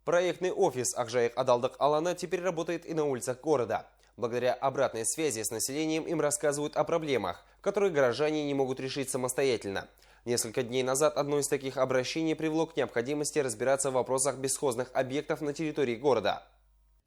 Проектный офис Акжайык Адалдык Алана теперь работает и на улицах города. Благодаря обратной связи с населением им рассказывают о проблемах, которые горожане не могут решить самостоятельно. Несколько дней назад одно из таких обращений привело к необходимости разбираться в вопросах бесхозных объектов на территории города.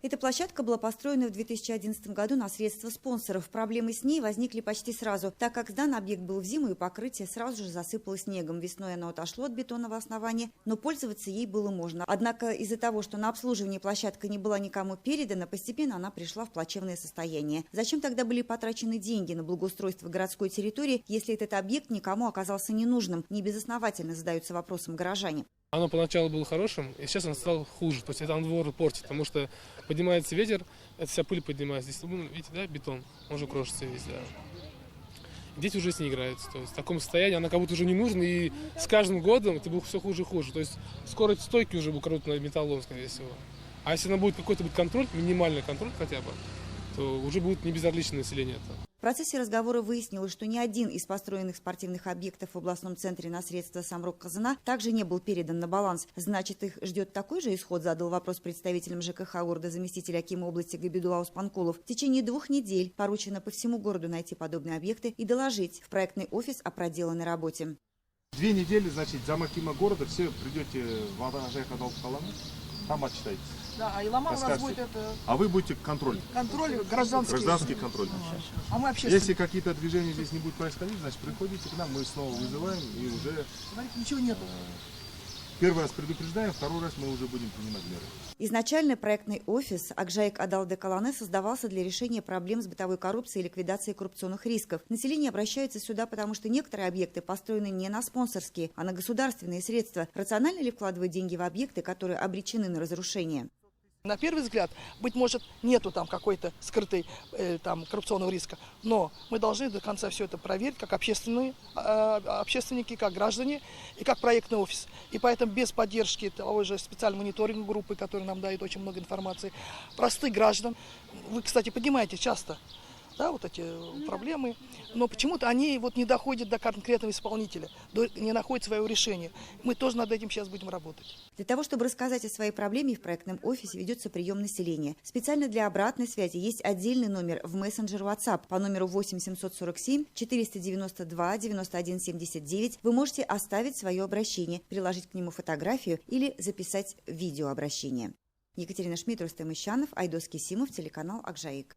Эта площадка была построена в 2011 году на средства спонсоров. Проблемы с ней возникли почти сразу, так как сдан объект был в зиму и покрытие сразу же засыпало снегом. Весной оно отошло от бетонного основания, но пользоваться ей было можно. Однако из-за того, что на обслуживание площадка не была никому передана, постепенно она пришла в плачевное состояние. Зачем тогда были потрачены деньги на благоустройство городской территории, если этот объект никому оказался ненужным? Небезосновательно задаются вопросом горожане. Оно поначалу было хорошим, и сейчас оно стало хуже. То есть это двор портит, потому что поднимается ветер, это вся пыль поднимается. Здесь, видите, да, бетон, он же крошится весь. Да. Дети уже с ней играют. То есть в таком состоянии она как будто уже не нужна, и с каждым годом это будет все хуже и хуже. То есть скоро эти стойки уже будут на металлолом, скорее всего. А если будет какой-то контроль, минимальный контроль хотя бы, то уже будет не безразличное население это. В процессе разговора выяснилось, что ни один из построенных спортивных объектов в областном центре на средства Самрук-Казына также не был передан на баланс. Значит, их ждет такой же исход, задал вопрос представителям ЖКХ города заместитель акима области Габидулла Успанкулов. В течение 2 недель поручено по всему городу найти подобные объекты и доложить в проектный офис о проделанной работе. 2 недели, значит, зам акима города, все придете в Акжайык Адалдык Алана, там отчитаетесь. Да, а Илама у нас будет это... А вы будете контроль. Контроль гражданский. Гражданский контроль. А мы общественные. Если какие-то движения здесь не будут происходить, значит, приходите к нам, мы снова вызываем и уже... Смотрите, ничего нету. Первый раз предупреждаем, второй раз мы уже будем принимать меры. Изначально проектный офис Акжайык Адалдык Алана создавался для решения проблем с бытовой коррупцией и ликвидацией коррупционных рисков. Население обращается сюда, потому что некоторые объекты построены не на спонсорские, а на государственные средства. Рационально ли вкладывать деньги в объекты, которые обречены на разрушение? На первый взгляд, быть может, нету там какой-то скрытой коррупционного риска, но мы должны до конца все это проверить, как общественники, как граждане и как проектный офис. И поэтому без поддержки того же специальной мониторинговой группы, которая нам дает очень много информации, простых граждан, вы, кстати, поднимаете часто, да, вот эти проблемы, но почему-то они вот не доходят до конкретного исполнителя, не находят своего решения. Мы тоже над этим сейчас будем работать. Для того, чтобы рассказать о своей проблеме, в проектном офисе ведется прием населения. Специально для обратной связи есть отдельный номер в мессенджер WhatsApp по номеру 8 747 492 91 79. Вы можете оставить свое обращение, приложить к нему фотографию или записать видеообращение. Екатерина Шмидт, Рустем Ищанов, Айдос Кисимов, телеканал Акжайык.